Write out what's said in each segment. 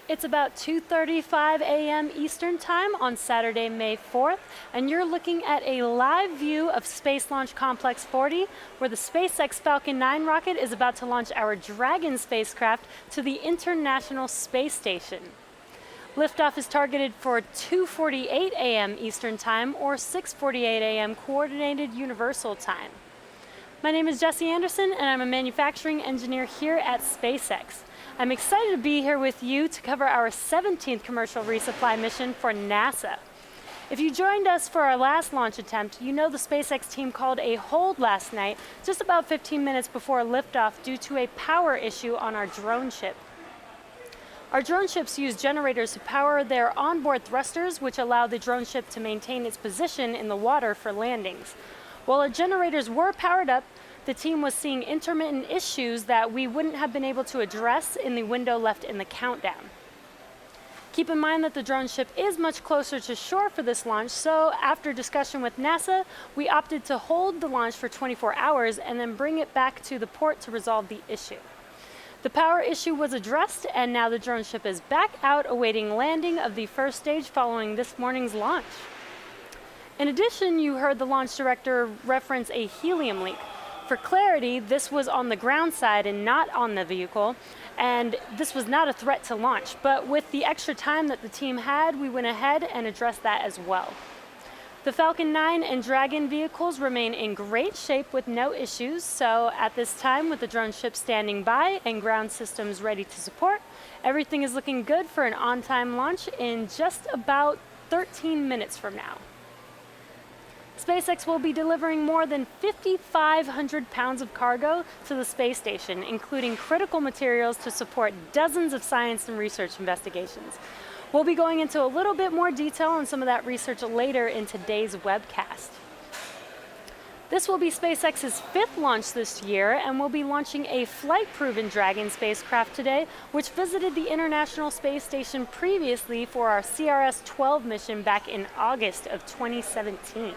It's about 2:35 a.m. Eastern Time on Saturday, May 4th, and you're looking at a live view of Space Launch Complex 40, where the SpaceX Falcon 9 rocket is about to launch our Dragon spacecraft to the International Space Station. Liftoff is targeted for 2:48 a.m. Eastern Time or 6:48 a.m. Coordinated Universal Time. My name is Jesse Anderson, and I'm a manufacturing engineer here at SpaceX. I'm excited to be here with you to cover our 17th commercial resupply mission for NASA. If you joined us for our last launch attempt, you know the SpaceX team called a hold last night, just about 15 minutes before liftoff due to a power issue on our drone ship. Our drone ships use generators to power their onboard thrusters, which allow the drone ship to maintain its position in the water for landings. While our generators were powered up, the team was seeing intermittent issues that we wouldn't have been able to address in the window left in the countdown. Keep in mind that the drone ship is much closer to shore for this launch, so after discussion with NASA, we opted to hold the launch for 24 hours and then bring it back to the port to resolve the issue. The power issue was addressed, and now the drone ship is back out awaiting landing of the first stage following this morning's launch. In addition, you heard the launch director reference a helium leak. For clarity, this was on the ground side and not on the vehicle, and this was not a threat to launch, but with the extra time that the team had, we went ahead and addressed that as well. The Falcon 9 and Dragon vehicles remain in great shape with no issues, so at this time, with the drone ship standing by and ground systems ready to support, everything is looking good for an on-time launch in just about 13 minutes from now. SpaceX will be delivering more than 5,500 pounds of cargo to the space station, including critical materials to support dozens of science and research investigations. We'll be going into a little bit more detail on some of that research later in today's webcast. This will be SpaceX's 5th launch this year, and we'll be launching a flight-proven Dragon spacecraft today, which visited the International Space Station previously for our CRS-12 mission back in August of 2017.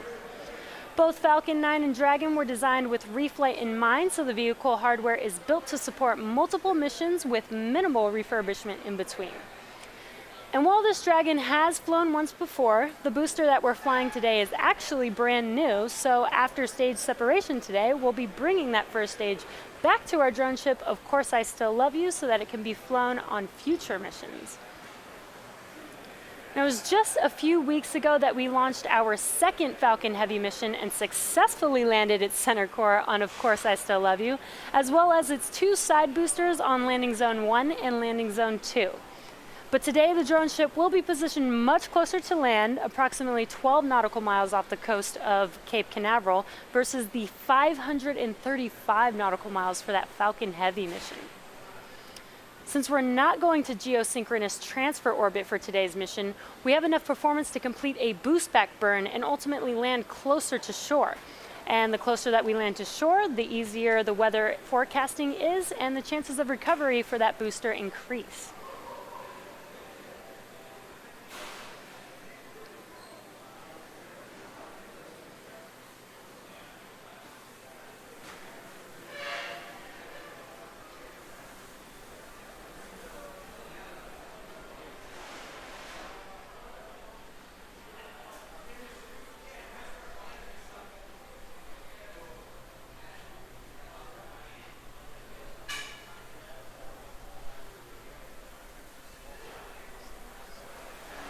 Both Falcon 9 and Dragon were designed with reflight in mind, so the vehicle hardware is built to support multiple missions with minimal refurbishment in between. And while this Dragon has flown once before, the booster that we're flying today is actually brand new, so after stage separation today, we'll be bringing that first stage back to our drone ship, Of Course I Still Love You, so that it can be flown on future missions. Now, it was just a few weeks ago that we launched our second Falcon Heavy mission and successfully landed its center core on Of Course I Still Love You, as well as its 2 side boosters on Landing Zone 1 and Landing Zone 2. But today, the drone ship will be positioned much closer to land, approximately 12 nautical miles off the coast of Cape Canaveral, versus the 535 nautical miles for that Falcon Heavy mission. Since we're not going to geosynchronous transfer orbit for today's mission, we have enough performance to complete a boost back burn and ultimately land closer to shore. And the closer that we land to shore, the easier the weather forecasting is, and the chances of recovery for that booster increase.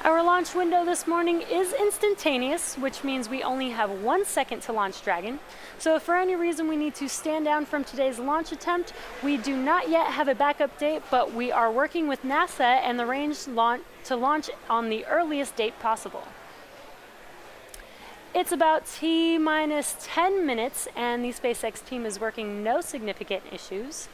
Our launch window this morning is instantaneous, which means we only have 1 second to launch Dragon. So if for any reason we need to stand down from today's launch attempt, we do not yet have a backup date, but we are working with NASA and the range to launch on the earliest date possible. It's about T-minus 10 minutes, and the SpaceX team is working no significant issues.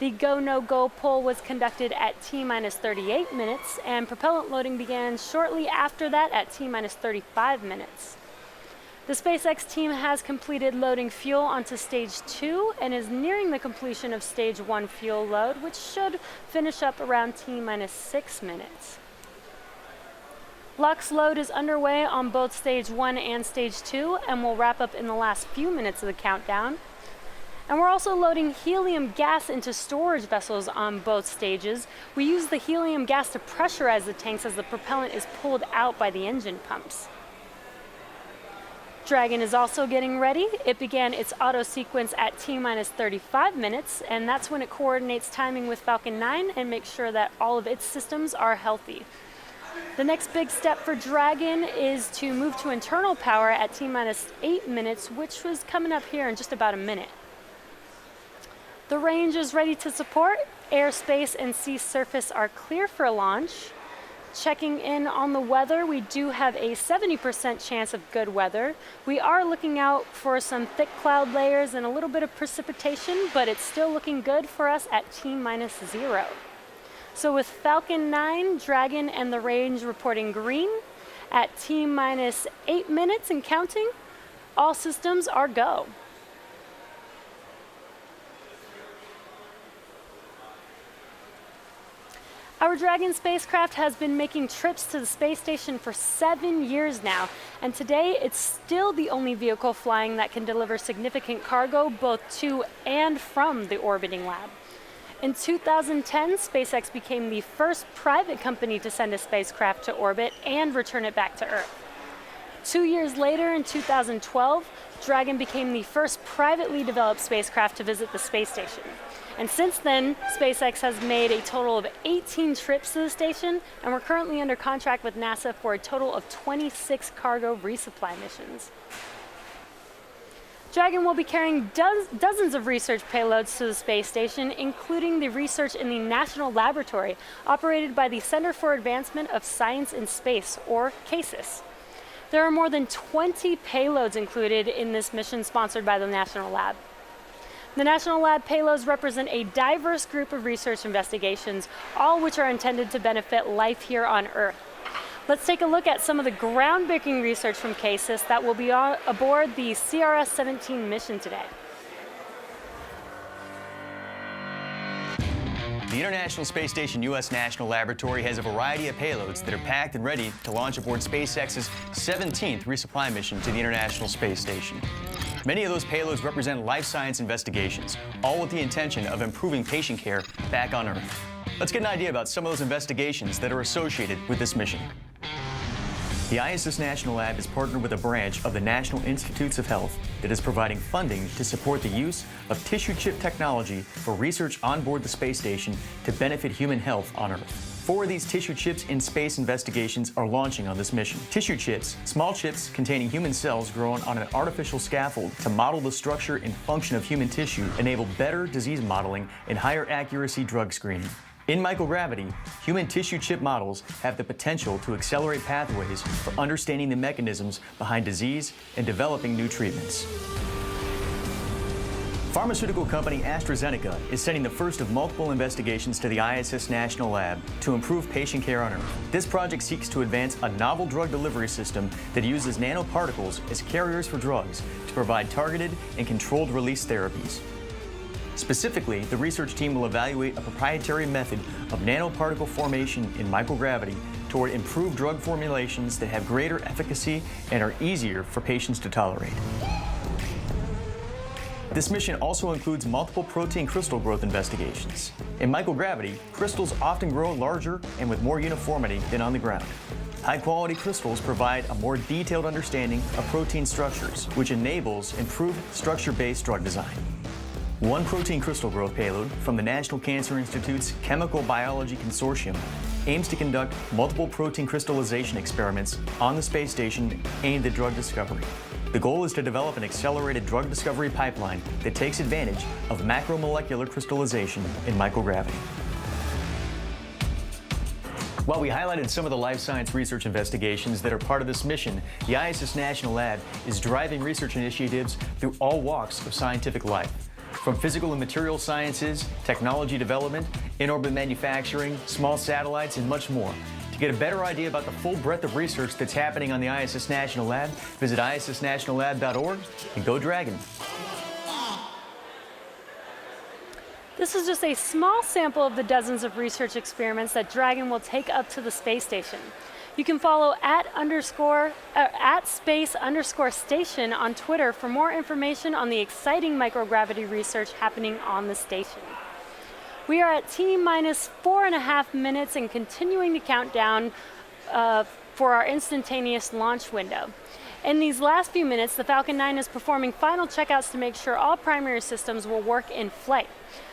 The go, no-go poll was conducted at T-minus 38 minutes, and propellant loading began shortly after that at T-minus 35 minutes. The SpaceX team has completed loading fuel onto Stage 2 and is nearing the completion of Stage 1 fuel load, which should finish up around T-minus 6 minutes. LUX load is underway on both Stage 1 and Stage 2 and will wrap up in the last few minutes of the countdown. And we're also loading helium gas into storage vessels on both stages. We use the helium gas to pressurize the tanks as the propellant is pulled out by the engine pumps. Dragon is also getting ready. It began its auto sequence at T-minus 35 minutes, and that's when it coordinates timing with Falcon 9 and makes sure that all of its systems are healthy. The next big step for Dragon is to move to internal power at T-minus 8 minutes, which was coming up here in just about a minute. The range is ready to support. Airspace and sea surface are clear for launch. Checking in on the weather, we do have a 70% chance of good weather. We are looking out for some thick cloud layers and a little bit of precipitation, but it's still looking good for us at T-minus 0. So with Falcon 9, Dragon, and the range reporting green, at T-minus 8 minutes and counting, all systems are go. Our Dragon spacecraft has been making trips to the space station for 7 years now, and today it's still the only vehicle flying that can deliver significant cargo both to and from the orbiting lab. In 2010, SpaceX became the first private company to send a spacecraft to orbit and return it back to Earth. 2 years later, in 2012, Dragon became the first privately developed spacecraft to visit the space station. And since then, SpaceX has made a total of 18 trips to the station, and we're currently under contract with NASA for a total of 26 cargo resupply missions. Dragon will be carrying dozens of research payloads to the space station, including the research in the National Laboratory, operated by the Center for Advancement of Science in Space, or CASIS. There are more than 20 payloads included in this mission sponsored by the National Lab. The National Lab payloads represent a diverse group of research investigations, all which are intended to benefit life here on Earth. Let's take a look at some of the groundbreaking research from CASIS that will be aboard the CRS-17 mission today. The International Space Station U.S. National Laboratory has a variety of payloads that are packed and ready to launch aboard SpaceX's 17th resupply mission to the International Space Station. Many of those payloads represent life science investigations, all with the intention of improving patient care back on Earth. Let's get an idea about some of those investigations that are associated with this mission. The ISS National Lab is partnered with a branch of the National Institutes of Health that is providing funding to support the use of tissue chip technology for research on board the space station to benefit human health on Earth. 4 of these tissue chips in space investigations are launching on this mission. Tissue chips, small chips containing human cells grown on an artificial scaffold to model the structure and function of human tissue, enable better disease modeling and higher accuracy drug screening. In microgravity, human tissue chip models have the potential to accelerate pathways for understanding the mechanisms behind disease and developing new treatments. Pharmaceutical company AstraZeneca is sending the first of multiple investigations to the ISS National Lab to improve patient care on Earth. This project seeks to advance a novel drug delivery system that uses nanoparticles as carriers for drugs to provide targeted and controlled release therapies. Specifically, the research team will evaluate a proprietary method of nanoparticle formation in microgravity toward improved drug formulations that have greater efficacy and are easier for patients to tolerate. This mission also includes multiple protein crystal growth investigations. In microgravity, crystals often grow larger and with more uniformity than on the ground. High-quality crystals provide a more detailed understanding of protein structures, which enables improved structure-based drug design. One protein crystal growth payload from the National Cancer Institute's Chemical Biology Consortium aims to conduct multiple protein crystallization experiments on the space station aimed at drug discovery. The goal is to develop an accelerated drug discovery pipeline that takes advantage of macromolecular crystallization in microgravity. While we highlighted some of the life science research investigations that are part of this mission, the ISS National Lab is driving research initiatives through all walks of scientific life. From physical and material sciences, technology development, in-orbit manufacturing, small satellites, and much more. To get a better idea about the full breadth of research that's happening on the ISS National Lab, visit issnationallab.org and go Dragon. This is just a small sample of the dozens of research experiments that Dragon will take up to the space station. You can follow at space_station on Twitter for more information on the exciting microgravity research happening on the station. We are at T-minus 4.5 minutes and continuing to count down for our instantaneous launch window. In these last few minutes, the Falcon 9 is performing final checkouts to make sure all primary systems will work in flight.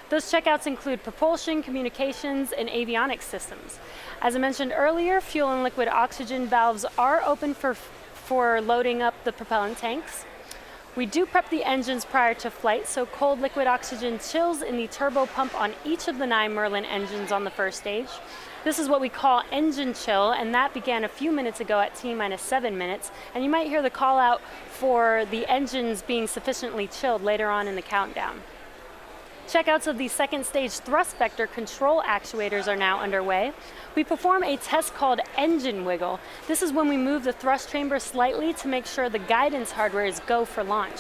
Those checkouts include propulsion, communications, and avionics systems. As I mentioned earlier, fuel and liquid oxygen valves are open for loading up the propellant tanks. We do prep the engines prior to flight, so cold liquid oxygen chills in the turbo pump on each of the 9 Merlin engines on the first stage. This is what we call engine chill, and that began a few minutes ago at T-minus 7 minutes, and you might hear the call out for the engines being sufficiently chilled later on in the countdown. Checkouts of the second stage thrust vector control actuators are now underway. We perform a test called engine wiggle. This is when we move the thrust chamber slightly to make sure the guidance hardware is go for launch.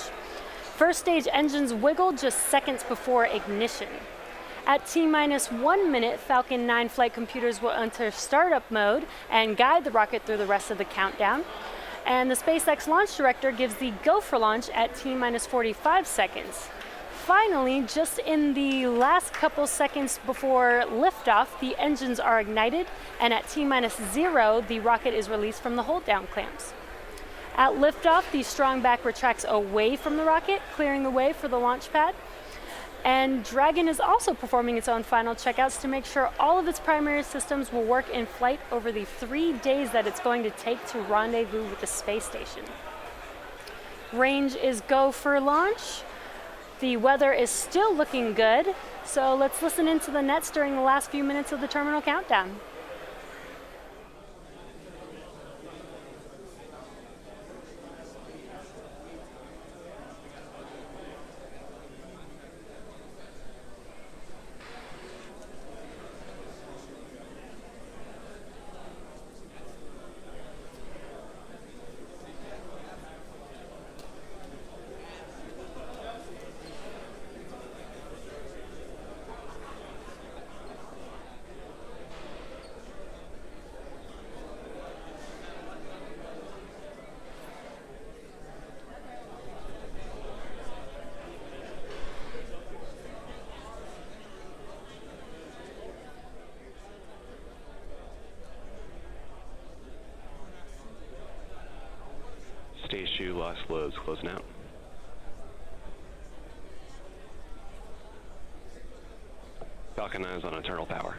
First stage engines wiggle just seconds before ignition. At T-minus 1 minute, Falcon 9 flight computers will enter startup mode and guide the rocket through the rest of the countdown. And the SpaceX launch director gives the go for launch at T-minus 45 seconds. Finally, just in the last couple seconds before liftoff, the engines are ignited, and at T-minus 0, the rocket is released from the hold-down clamps. At liftoff, the strong back retracts away from the rocket, clearing the way for the launch pad. And Dragon is also performing its own final checkouts to make sure all of its primary systems will work in flight over the 3 days that it's going to take to rendezvous with the space station. Range is go for launch. The weather is still looking good, so let's listen into the nets during the last few minutes of the terminal countdown. Stage 2 lost loads closing out. Falcon 9 is on internal power.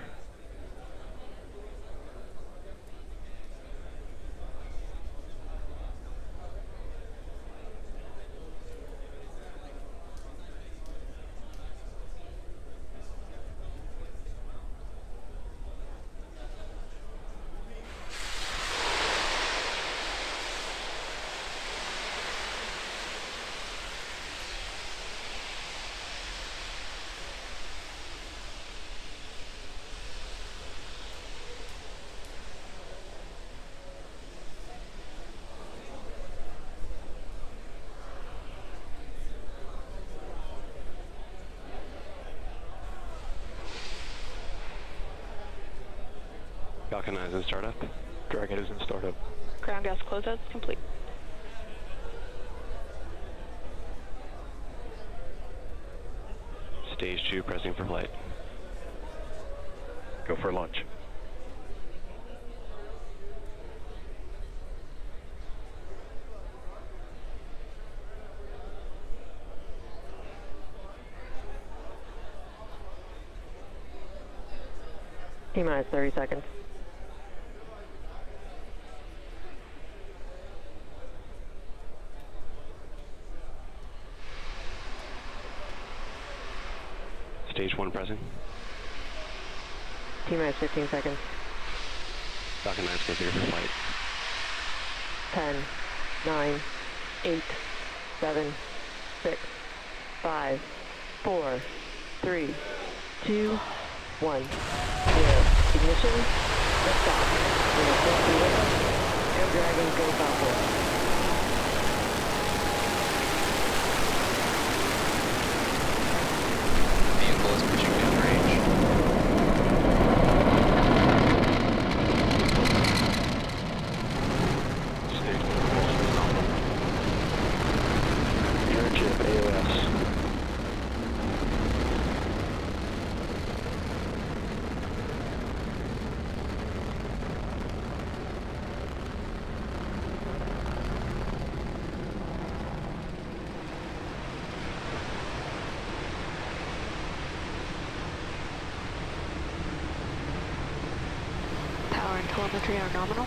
Falcon 9 is in startup. Dragon is in startup. Ground gas closeouts complete. Stage 2 pressing for flight. Go for launch. T-minus 30 seconds. Stage 1 pressing. T-minus 15 seconds. Falcon 9 is configured for flight. 10, 9, 8, 7, 6, 5, 4, 3, 2, 1, 0. Ignition, liftoff. We are full speed ahead, and Dragon go Falcon. Vehicle is pushing downrange. telemetry are nominal.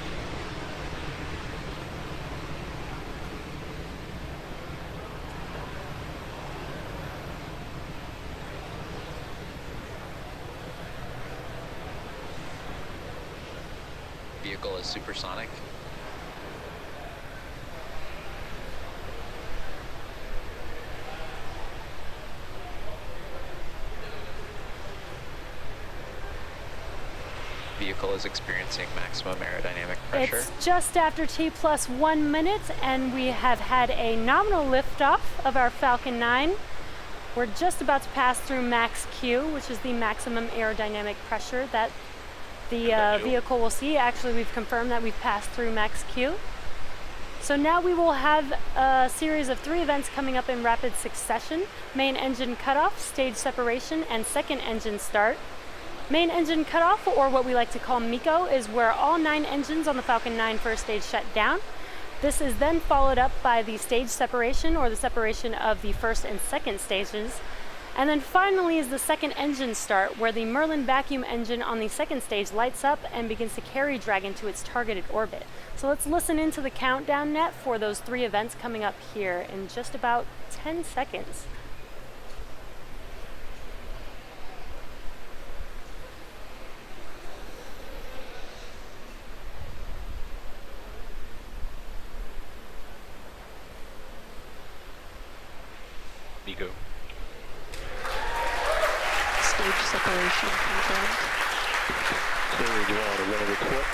Vehicle is supersonic. Vehicle is experiencing maximum aerodynamic pressure. It's just after T plus 1 minute, and we have had a nominal liftoff of our Falcon 9. We're just about to pass through max Q, which is the maximum aerodynamic pressure that the vehicle will see. Actually, we've confirmed that we've passed through max Q. So now we will have a series of 3 events coming up in rapid succession: main engine cutoff, stage separation, and second engine start. Main engine cutoff, or what we like to call MECO, is where all 9 engines on the Falcon 9 first stage shut down. This is then followed up by the stage separation, or the separation of the first and second stages. And then finally is the second engine start, where the Merlin vacuum engine on the second stage lights up and begins to carry Dragon to its targeted orbit. So let's listen into the countdown net for those 3 events coming up here in just about 10 seconds. MECO. Stage separation confirmed. Stage 1, ready to quit.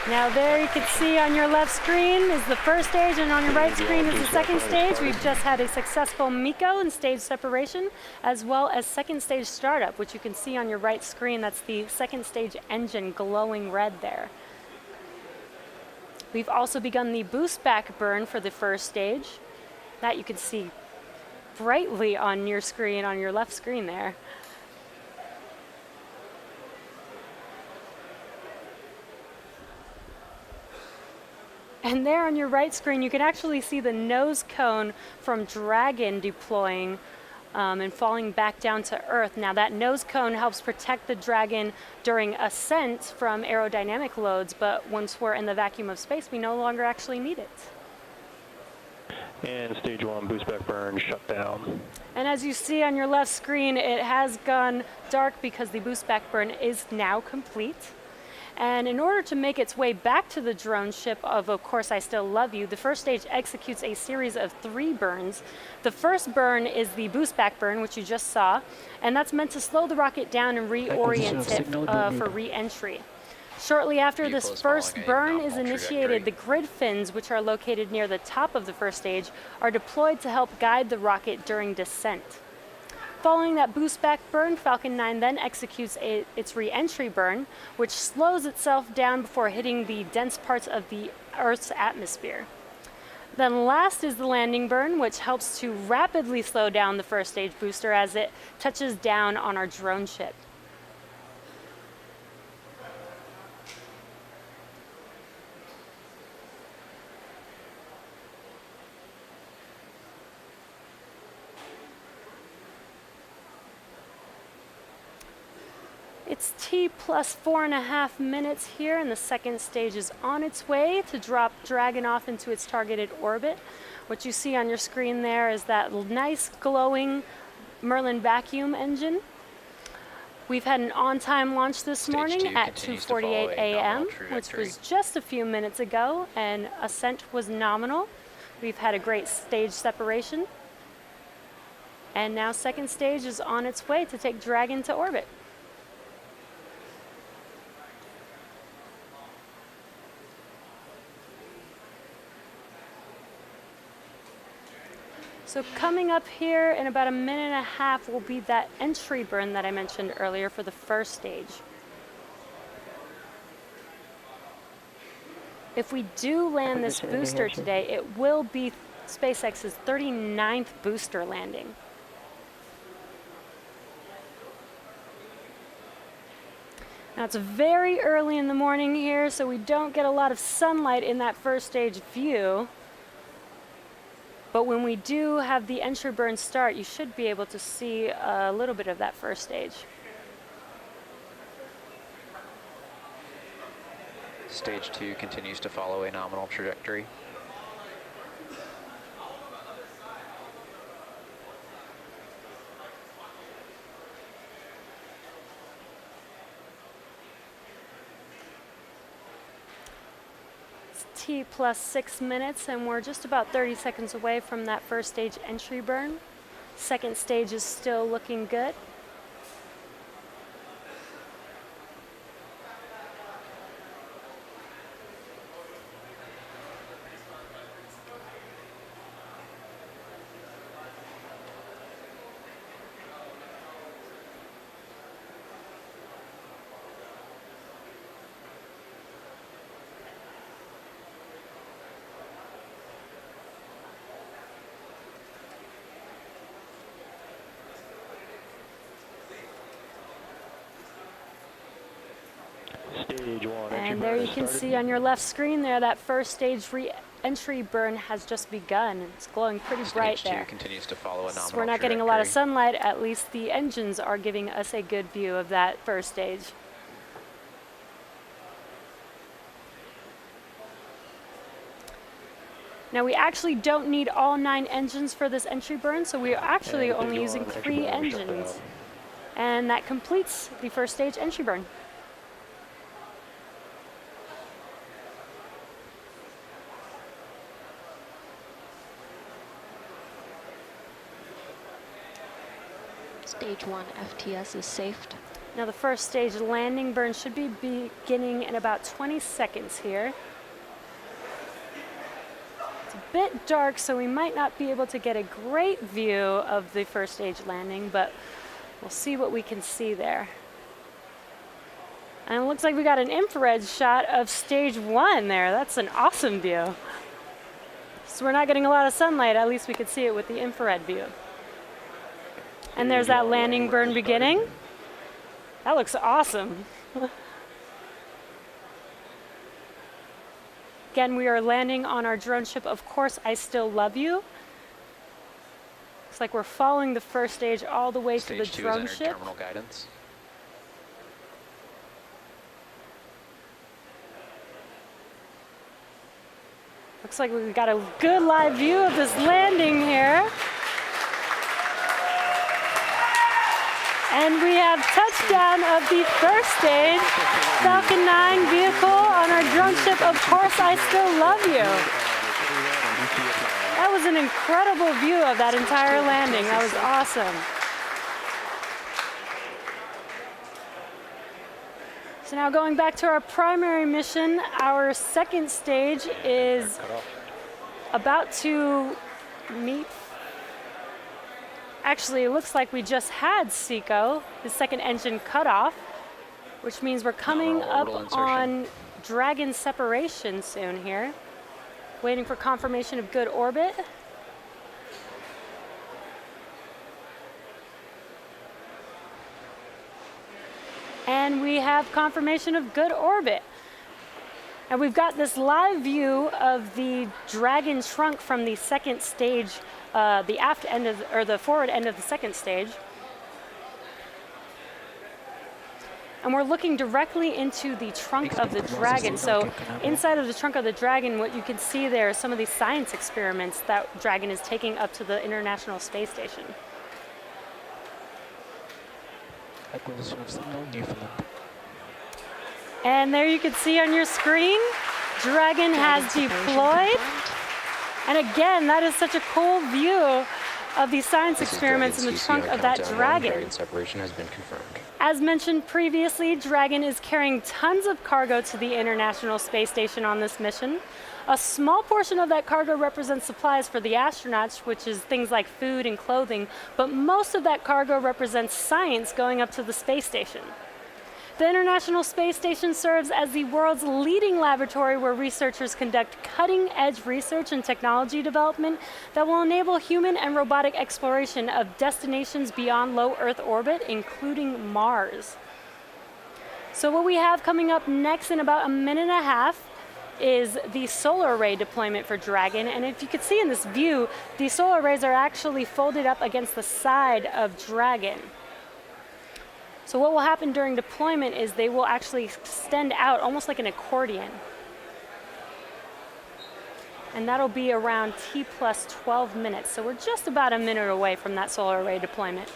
Now there you can see on your left screen is the first stage, and on your right screen is the second stage. We've just had a successful MECO and stage separation, as well as second stage startup, which you can see on your right screen. That's the second stage engine glowing red there. We've also begun the boost back burn for the first stage. That you can see brightly on your screen, on your left screen there. And there on your right screen, you can actually see the nose cone from Dragon deploying and falling back down to Earth. Now that nose cone helps protect the Dragon during ascent from aerodynamic loads, but once we're in the vacuum of space, we no longer actually need it. And stage 1 boost back burn shut down. And as you see on your left screen, it has gone dark because the boost back burn is now complete. And in order to make its way back to the drone ship of Course I Still Love You, the first stage executes a series of 3 burns. The first burn is the boost back burn, which you just saw, and that's meant to slow the rocket down and reorient it for re-entry. Shortly after Vehicle this is first following a burn nominal is initiated, trajectory. the grid fins, which are located near the top of the first stage, are deployed to help guide the rocket during descent. Following that boost back burn, Falcon 9 then executes its re-entry burn, which slows itself down before hitting the dense parts of the Earth's atmosphere. Then last is the landing burn, which helps to rapidly slow down the first stage booster as it touches down on our drone ship. It's T plus 4.5 minutes here, and the second stage is on its way to drop Dragon off into its targeted orbit. What you see on your screen there is that nice glowing Merlin vacuum engine. We've had an on-time launch this Stage morning 2 at continues to follow 2:48 a a.m., nominal which trajectory. was just a few minutes ago, and ascent was nominal. We've had a great stage separation. And now second stage is on its way to take Dragon to orbit. So coming up here in about a minute and a half will be that entry burn that I mentioned earlier for the first stage. If we do land this booster today, it will be SpaceX's 39th booster landing. Now it's very early in the morning here, so we don't get a lot of sunlight in that first stage view. But when we do have the entry burn start, you should be able to see a little bit of that first stage. Stage 2 continues to follow a nominal trajectory. It's T plus 6 minutes, and we're just about 30 seconds away from that first stage entry burn. Second stage is still looking good. Stage 1. And there you can see on your left screen there that first stage re-entry burn has just begun. It's glowing pretty bright Stage 2 there. continues to follow a nominal So we're not getting a lot of trajectory. sunlight. At least the engines are giving us a good view of that first stage. Now we actually don't need all 9 engines for this entry burn, so we are actually And only stage using 1, 3 entry burn shut engines. down. And that completes the first stage entry burn. Stage 1 FTS is saved. Now the first stage landing burn should be beginning in about 20 seconds here. It's a bit dark, so we might not be able to get a great view of the first stage landing, but we'll see what we can see there. And it looks like we got an infrared shot of stage 1 there. That's an awesome view. So we're not getting a lot of sunlight, at least we could see it with the infrared view. And there's that landing burn beginning. That looks awesome. Again, we are landing on our drone ship, Of Course I Still Love You. Looks like we're following the first stage all the way to the Stage 2 drone has entered ship. terminal guidance. Looks like we've got a good live view of this landing here. And we have touchdown of the first stage Falcon 9 vehicle on our drone ship, Of Course I Still Love You. That was an incredible view of that entire landing. That was awesome. So now going back to our primary mission, our second stage is about to meet. Actually, it looks like we just had SECO, the second engine cutoff, which means we're coming Nominal up orbital insertion. on Dragon separation soon here. Waiting for confirmation of good orbit. And we have confirmation of good orbit. And we've got this live view of the Dragon trunk from the second stage, the aft end of, or the forward end of the second stage. And we're looking directly into the trunk of the Dragon. So inside of the trunk of the Dragon, what you can see there is some of these science experiments that Dragon is taking up to the International Space Station. And there you can see on your screen, Dragon has deployed. And again, that is such a cool view of these science experiments in the trunk of that Dragon. Separation has been confirmed. As mentioned previously, Dragon is carrying tons of cargo to the International Space Station on this mission. A small portion of that cargo represents supplies for the astronauts, which is things like food and clothing, but most of that cargo represents science going up to the space station. The International Space Station serves as the world's leading laboratory where researchers conduct cutting-edge research and technology development that will enable human and robotic exploration of destinations beyond low Earth orbit, including Mars. So what we have coming up next in about a minute and a half is the solar array deployment for Dragon. And if you could see in this view, the solar arrays are actually folded up against the side of Dragon. So what will happen during deployment is they will actually extend out almost like an accordion. And that'll be around T plus 12 minutes. So we're just about a minute away from that solar array deployment.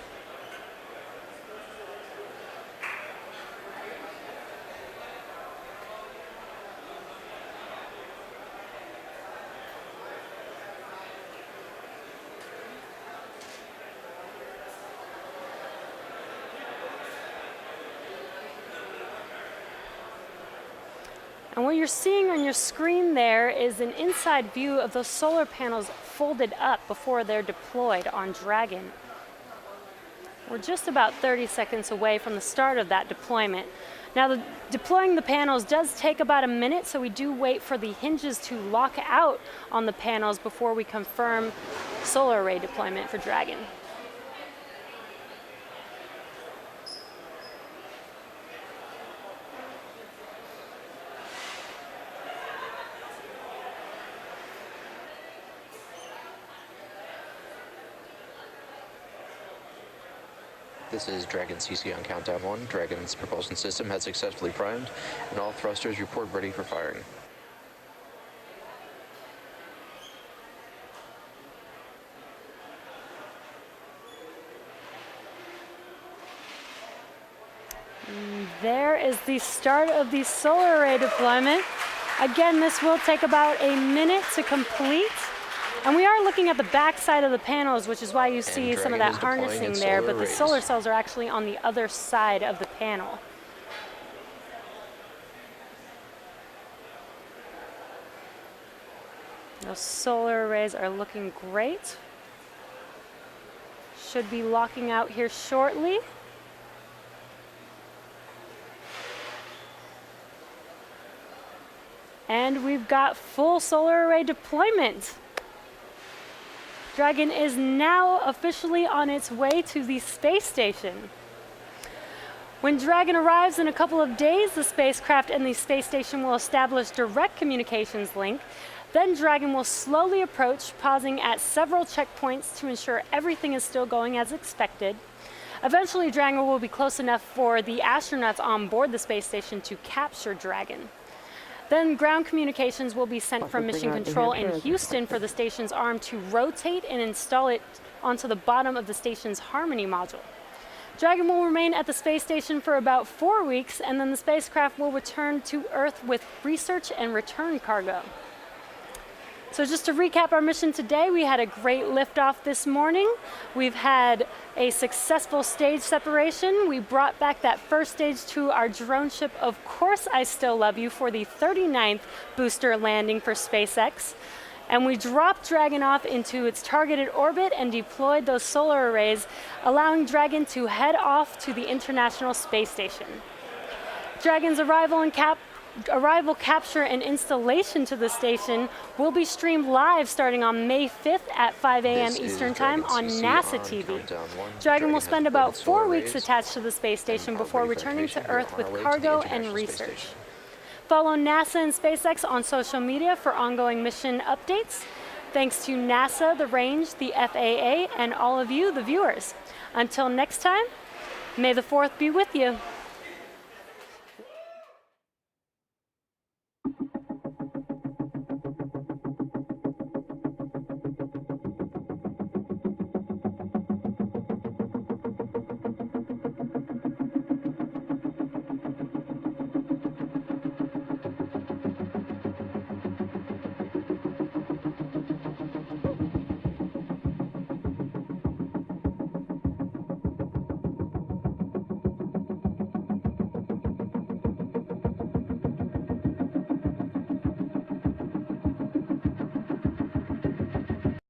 And what you're seeing on your screen there is an inside view of those solar panels folded up before they're deployed on Dragon. We're just about 30 seconds away from the start of that deployment. Now, deploying the panels does take about a minute, so we do wait for the hinges to lock out on the panels before we confirm solar array deployment for Dragon. This is Dragon CC on countdown 1. Dragon's propulsion system has successfully primed, and all thrusters report ready for firing. There is the start of the solar array deployment. Again, this will take about a minute to complete. And we are looking at the back side of the panels, which is why you see some of that harnessing there, but the solar cells are actually on the other side of the panel. Those solar arrays are looking great. Should be locking out here shortly. And we've got full solar array deployment. Dragon is now officially on its way to the space station. When Dragon arrives in a couple of days, the spacecraft and the space station will establish direct communications link. Then Dragon will slowly approach, pausing at several checkpoints to ensure everything is still going as expected. Eventually, Dragon will be close enough for the astronauts on board the space station to capture Dragon. Then ground communications will be sent from Mission Control in Houston for the station's arm to rotate and install it onto the bottom of the station's Harmony module. Dragon will remain at the space station for about 4 weeks, and then the spacecraft will return to Earth with research and return cargo. So just to recap our mission today, we had a great liftoff this morning. We've had a successful stage separation. We brought back that first stage to our drone ship, Of Course I Still Love You, for the 39th booster landing for SpaceX. And we dropped Dragon off into its targeted orbit and deployed those solar arrays, allowing Dragon to head off to the International Space Station. Dragon's arrival, capture, and installation to the station will be streamed live starting on May 5th at 5 a.m. Eastern Time on NASA TV. Dragon will spend about 4 weeks attached to the space station before returning to Earth with cargo and research. Follow NASA and SpaceX on social media for ongoing mission updates. Thanks to NASA, the range, the FAA, and all of you, the viewers. Until next time, may the 4th be with you.